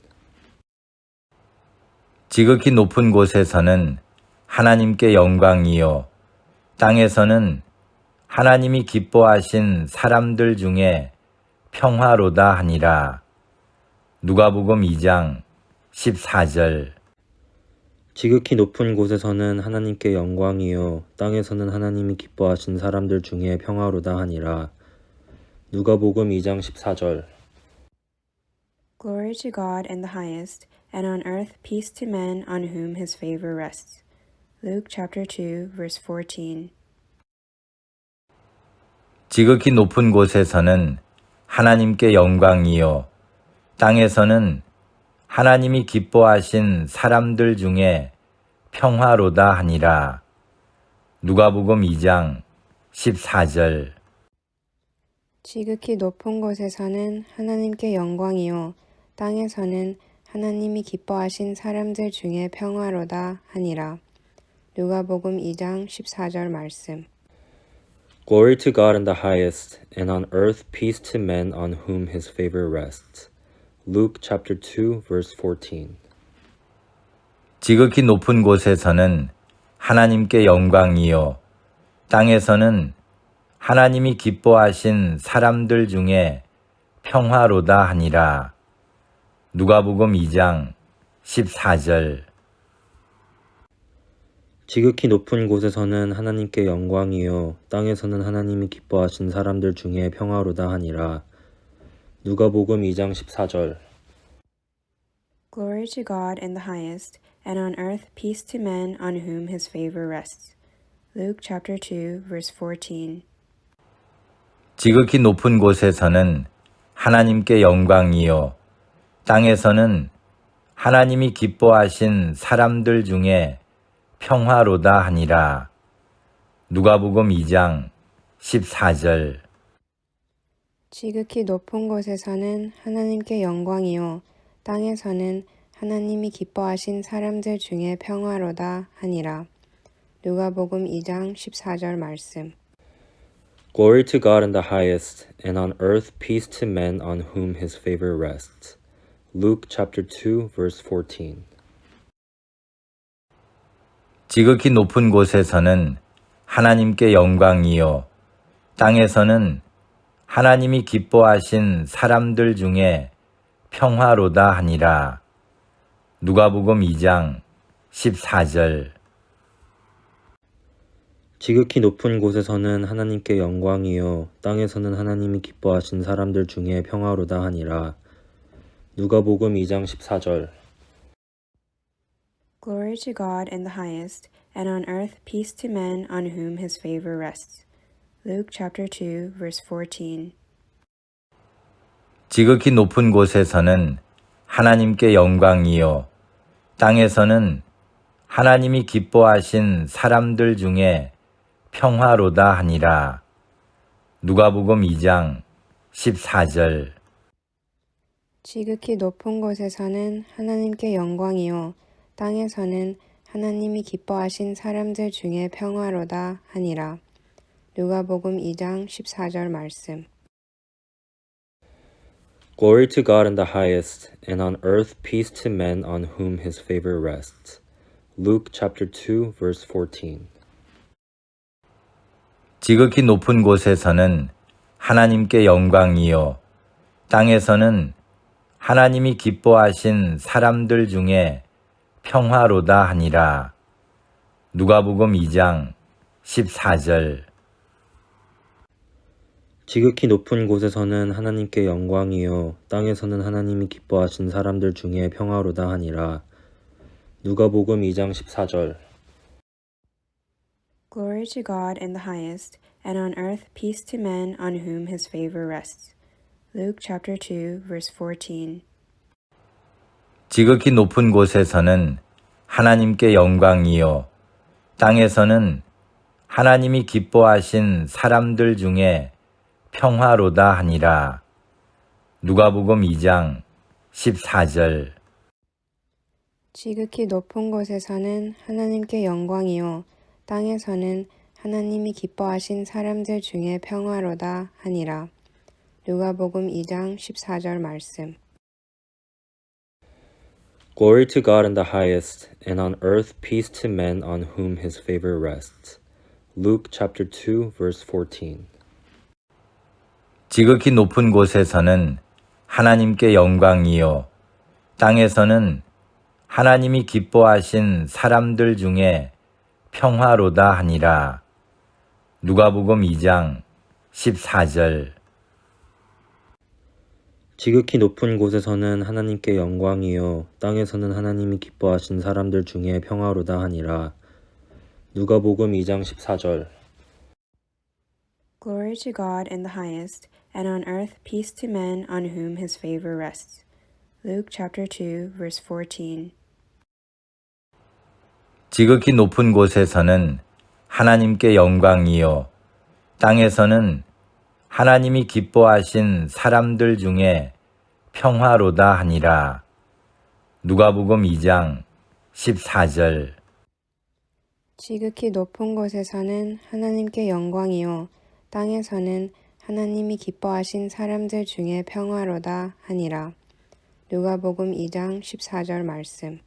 지극히 높은 곳에서는 하나님께 영광이요, 땅에서는 하나님이 기뻐하신 사람들 중에 평화로다 하니라. 누가복음 2장 14절. 지극히 높은 곳에서는 하나님께 영광이요, 땅에서는 하나님이 기뻐하신 사람들 중에 평화로다 하니라. 누가복음 2장 14절. Glory to God in the highest, and on earth peace to men on whom his favor rests. Luke chapter 2, verse 14. 지극히 높은 곳에서는 하나님께 영광이요, 땅에서는 하나님이 기뻐하신 사람들 중에 평화로다 하니라. 누가복음 2장 14절. 지극히 높은 곳에서는 하나님께 영광이요, 땅에서는 하나님이 기뻐하신 사람들 중에 평화로다 하니라. 누가복음 2장 14절 말씀. Glory to God in the highest, and on earth peace to men on whom his favor rests. Luke chapter 2, verse 14. 지극히 높은 곳에서는 하나님께 영광이요, 땅에서는 하나님이 기뻐하신 사람들 중에 평화로다 하니라. 누가복음 2장 14절. 지극히 높은 곳에서는 하나님께 영광이요, 땅에서는 하나님이 기뻐하신 사람들 중에 평화로다 하니라. 누가복음 2장 14절. Glory to God in the highest, and on earth peace to men on whom his favor rests. Luke chapter 2, verse 14. 지극히 높은 곳에서는 하나님께 영광이요, 땅에서는 하나님이 기뻐하신 사람들 중에 평화로다 하니라. 누가복음 2장 14절. 지극히 높은 곳에서는 하나님께 영광이요, 땅에서는 하나님이 기뻐하신 사람들 중에 평화로다 하니라. 누가복음 2장 14절 말씀. Glory to God in the highest, and on earth peace to men on whom his favor rests. Luke chapter 2, verse 14. 지극히 높은 곳에서는 하나님께 영광이요, 땅에서는 하나님이 기뻐하신 사람들 중에 평화로다 하니라. 누가복음 2장 14절. 지극히 높은 곳에서는 하나님께 영광이요, 땅에서는 하나님이 기뻐하신 사람들 중에 평화로다 하니라. 누가복음 2장 14절. Glory to God in the highest, and on earth peace to men on whom his favor rests. Luke chapter 2, verse 14. 지극히 높은 곳에서는 하나님께 영광이요, 땅에서는 하나님이 기뻐하신 사람들 중에 평화로다 하니라. 누가복음 2장 14절. 지극히 높은 곳에서는 하나님께 영광이요, 땅에서는 하나님이 기뻐하신 사람들 중에 평화로다 하니라. 누가복음 2장 14절 말씀. Glory to God in the highest, and on earth peace to men on whom his favor rests. Luke chapter 2, verse 14. 지극히 높은 곳에서는 하나님께 영광이요, 땅에서는 하나님이 기뻐하신 사람들 중에 평화로다 하니라. 누가복음 2장 14절. 지극히 높은 곳에서는 하나님께 영광이요 땅에서는 하나님이 기뻐하신 사람들 중에 평화로다 하니라. 누가복음 2장 14절. Glory to God in the highest, and on earth peace to men on whom his favor rests. Luke chapter 2, verse 14. 지극히 높은 곳에서는 하나님께 영광이요 땅에서는 하나님이 기뻐하신 사람들 중에 평화로다 하니라. 누가복음 2장 14절. 지극히 높은 곳에서는 하나님께 영광이요 땅에서는 하나님이 기뻐하신 사람들 중에 평화로다 하니라. 누가복음 2장 14절 말씀. Glory to God in the highest, and on earth peace to men on whom his favor rests. Luke chapter 2, verse 14. 지극히 높은 곳에서는 하나님께 영광이요 땅에서는 하나님이 기뻐하신 사람들 중에 평화로다 하니라. 누가복음 2장 14절. 지극히 높은 곳에서는 하나님께 영광이요 땅에서는 하나님이 기뻐하신 사람들 중에 평화로다 하니라. 누가복음 2장 14절. Glory to God in the highest, and on earth peace to men on whom his favor rests. Luke chapter 2, verse 14. 지극히 높은 곳에서는 하나님께 영광이요 땅에서는 하나님이 기뻐하신 사람들 중에 평화로다 하니라. 누가복음 2장 14절. 지극히 높은 곳에서는 하나님께 영광이요 땅에서는 하나님이 기뻐하신 사람들 중에 평화로다 하니라. 누가복음 2장 14절 말씀.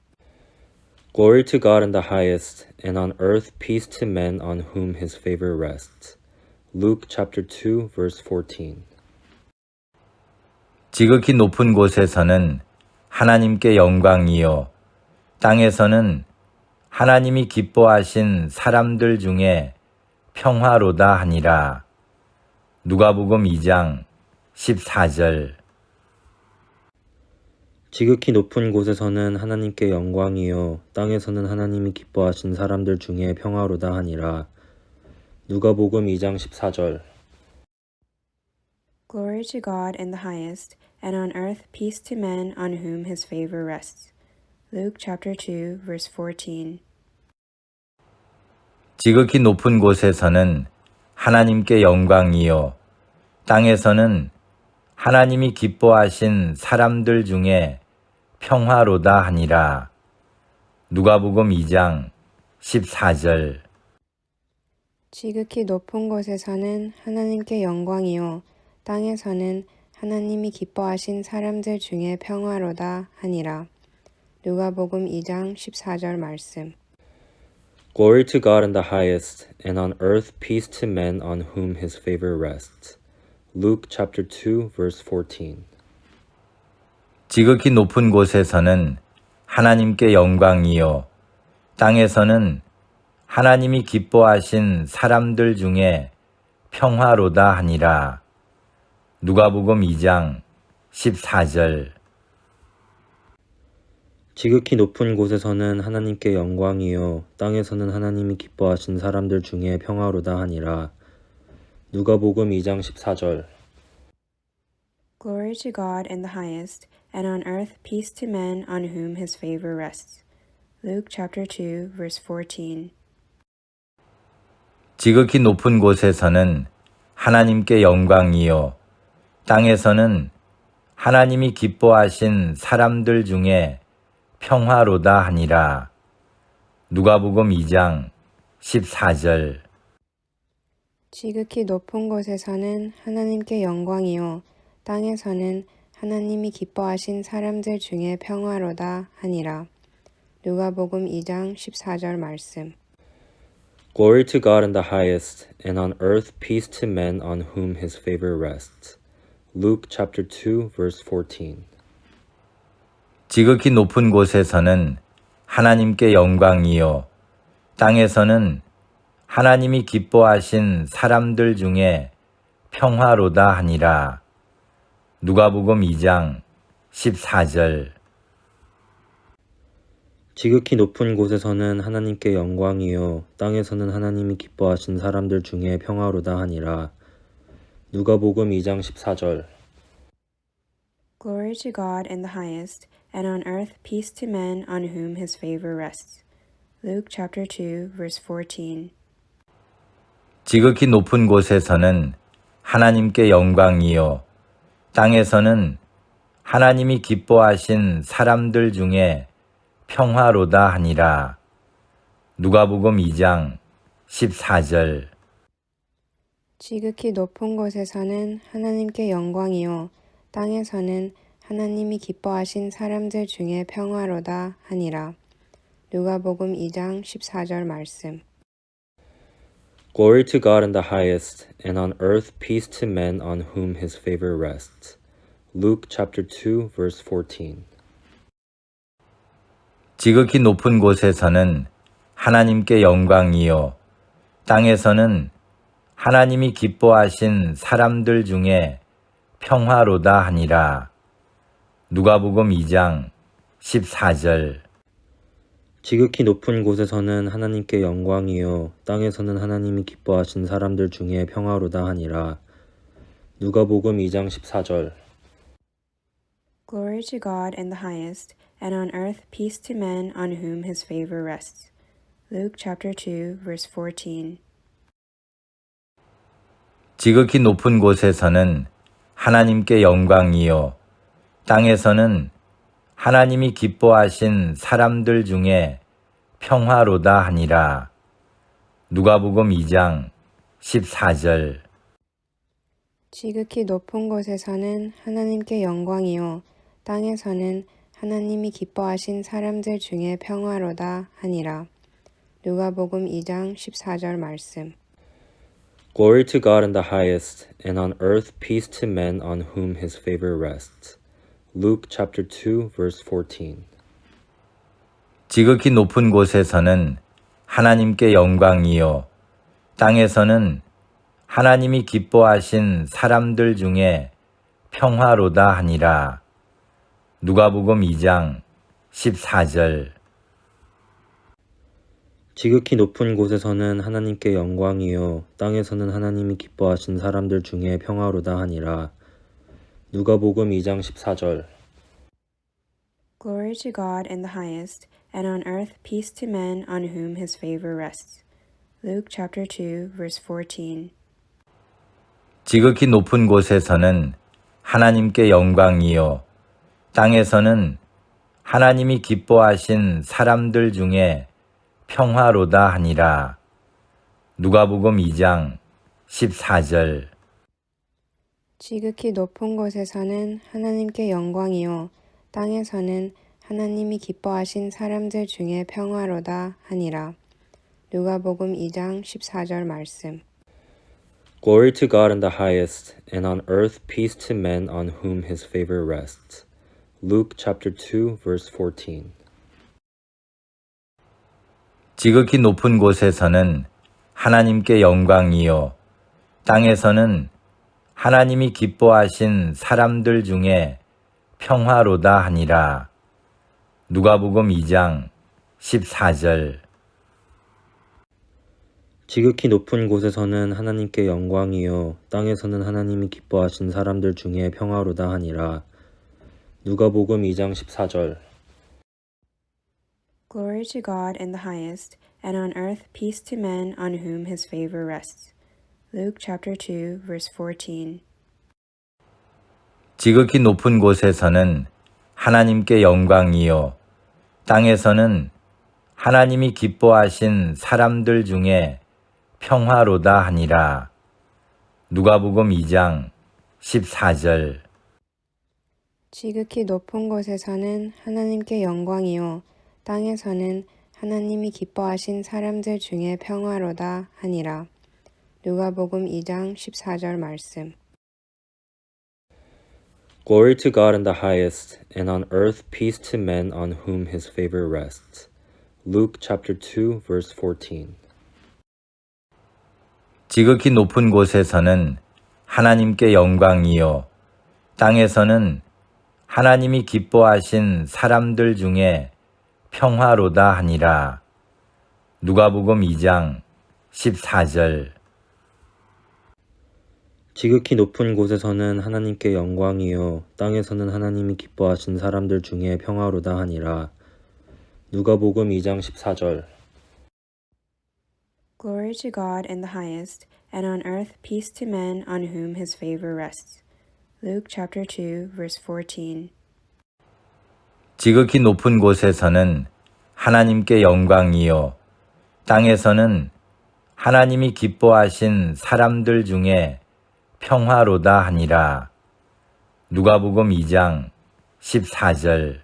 Glory to God in the highest, and on earth peace to men on whom his favor rests. Luke chapter 2, verse 14. 지극히 높은 곳에서는 하나님께 영광이요 땅에서는 하나님이 기뻐하신 사람들 중에 평화로다 하니라. 누가복음 2장 14절. 지극히 높은 곳에서는 하나님께 영광이요 땅에서는 하나님이 기뻐하신 사람들 중에 평화로다 하니라. 누가복음 2장 14절. Glory to God in the highest, and on earth peace to men on whom his favor rests. Luke chapter 2, verse 14. 지극히 높은 곳에서는 하나님께 영광이요 땅에서는 하나님이 기뻐하신 사람들 중에 평화로다 하니라. 누가복음 2장 14절. 지극히 높은 곳에서는 하나님께 영광이요 땅에서는 하나님이 기뻐하신 사람들 중에 평화로다 하니라. 누가복음 2장 14절 말씀. Glory to God in the highest, and on earth peace to men on whom his favor rests. Luke chapter 2, verse 14. 지극히 높은 곳에서는 하나님께 영광이요 땅에서는 하나님이 기뻐하신 사람들 중에 평화로다 하니라. 누가복음 2장 14절. 지극히 높은 곳에서는 하나님께 영광이요 땅에서는 하나님이 기뻐하신 사람들 중에 평화로다 하니라. 누가복음 2장 14절. Glory to God in the highest, and on earth peace to men on whom his favor rests. Luke chapter 2, verse 14. 지극히 높은 곳에서는 하나님께 영광이요 땅에서는 하나님이 기뻐하신 사람들 중에 평화로다 하니라. 누가복음 2장 14절. 지극히 높은 곳에서는 하나님께 영광이요 땅에서는 하나님이 기뻐하신 사람들 중에 평화로다 하니라. 누가복음 2장 14절 말씀. Glory to God in the highest, and on earth peace to men on whom his favor rests. Luke chapter 2, verse 14. 지극히 높은 곳에서는 하나님께 영광이요 땅에서는 하나님이 기뻐하신 사람들 중에 평화로다 하니라. 누가복음 2장 14절. 지극히 높은 곳에서는 하나님께 영광이요 땅에서는 하나님이 기뻐하신 사람들 중에 평화로다 하니라. 누가복음 2장 14절. Glory to God in the highest, and on earth peace to men on whom his favor rests. Luke chapter 2, verse 14. 지극히 높은 곳에서는 하나님께 영광이요 땅에서는 하나님이 기뻐하신 사람들 중에 평화로다 하니라. 누가복음 2장 14절. 지극히 높은 곳에서는 하나님께 영광이요 땅에서는 하나님이 기뻐하신 사람들 중에 평화로다 하니라. 누가복음 2장 14절 말씀. Glory to God in the highest, and on earth peace to men on whom his favor rests. Luke chapter 2, verse 14. 지극히 높은 곳에서는 하나님께 영광이요 땅에서는 하나님이 기뻐하신 사람들 중에 평화로다 하니라. 누가복음 2장 14절. 지극히 높은 곳에서는 하나님께 영광이요 땅에서는 하나님이 기뻐하신 사람들 중에 평화로다 하니라. 누가복음 2장 14절. Glory to God in the highest, and on earth peace to men on whom his favor rests. Luke chapter 2, verse 14. 지극히 높은 곳에서는 하나님께 영광이요 땅에서는 하나님이 기뻐하신 사람들 중에 평화로다 하니라. 누가복음 2장 14절. 지극히 높은 곳에서는 하나님께 영광이요 땅에서는 하나님이 기뻐하신 사람들 중에 평화로다 하니라. 누가복음 2장 14절 말씀. Glory to God in the highest, and on earth peace to men on whom his favor rests. Luke chapter 2, verse 14. 지극히 높은 곳에서는 하나님께 영광이요 땅에서는 하나님이 기뻐하신 사람들 중에 평화로다 하니라. 누가복음 2장 14절. 지극히 높은 곳에서는 하나님께 영광이요 땅에서는 하나님이 기뻐하신 사람들 중에 평화로다 하니라. 누가복음 2장 14절. Glory to God in the highest, and on earth peace to men on whom his favor rests. Luke chapter 2, verse 14. 지극히 높은 곳에서는 하나님께 영광이요 땅에서는 하나님이 기뻐하신 사람들 중에 평화로다 하니라. 누가복음 2장 14절. 지극히 높은 곳에서는 하나님께 영광이요 땅에서는 하나님이 기뻐하신 사람들 중에 평화로다 하니라. 누가복음 2장 14절 말씀. Glory to God in the highest, and on earth peace to men on whom his favor rests. Luke chapter 2, verse 14. 지극히 높은 곳에서는 하나님께 영광이요 땅에서는 하나님이 기뻐하신 사람들 중에 평화로다 하니라. 누가복음 2장 14절. 지극히 높은 곳에서는 하나님께 영광이요 땅에서는 하나님이 기뻐하신 사람들 중에 평화로다 하니라. 누가복음 2장 14절. Glory to God in the highest, and on earth peace to men on whom his favor rests. Luke chapter 2, verse 14. 지극히 높은 곳에서는 하나님께 영광이요 땅에서는 하나님이 기뻐하신 사람들 중에 평화로다 하니라. 누가복음 2장 14절. 지극히 높은 곳에서는 하나님께 영광이요 땅에서는 하나님이 기뻐하신 사람들 중에 평화로다 하니라. 누가복음 2장 14절 말씀. Glory to God in the highest, and on earth peace to men on whom his favor rests. Luke chapter 2, verse 14. 지극히 높은 곳에서는 하나님께 영광이요 땅에서는 하나님이 기뻐하신 사람들 중에 평화로다 하니라. 누가복음 2장 14절. 지극히 높은 곳에서는 하나님께 영광이요 땅에서는 하나님이 기뻐하신 사람들 중에 평화로다 하니라. 누가복음 2장 14절. Glory to God in the highest, and on earth peace to men on whom his favor rests. Luke chapter 2, verse 14. 지극히 높은 곳에서는 하나님께 영광이요 땅에서는 하나님이 기뻐하신 사람들 중에 평화로다 하니라. 누가복음 2장 14절.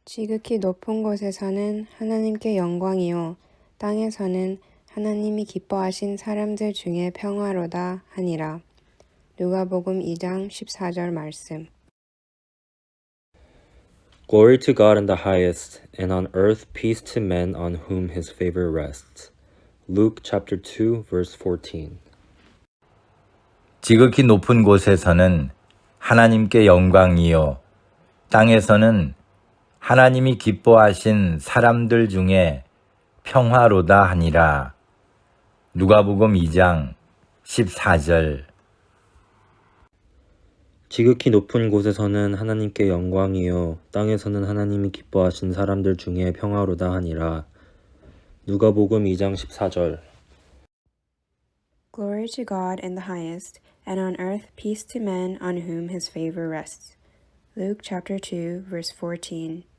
지극히 높은 곳에서는 하나님께 영광이요 땅에서는 하나님이 기뻐하신 사람들 중에 평화로다 하니라. 누가복음 2장 14절 말씀. Glory to God in the highest, and on earth peace to men on whom his favor rests. Luke chapter 2, verse 14. 지극히 높은 곳에서는 하나님께 영광이요 땅에서는 하나님이 기뻐하신 사람들 중에 평화로다 하니라. 누가복음 2장 14절. 지극히 높은 곳에서는 하나님께 영광이요 땅에서는 하나님이 기뻐하신 사람들 중에 평화로다 하니라. 누가복음 2장 14절. Glory to God in the highest, and on earth peace to men on whom his favor rests. Luke chapter 2, verse 14.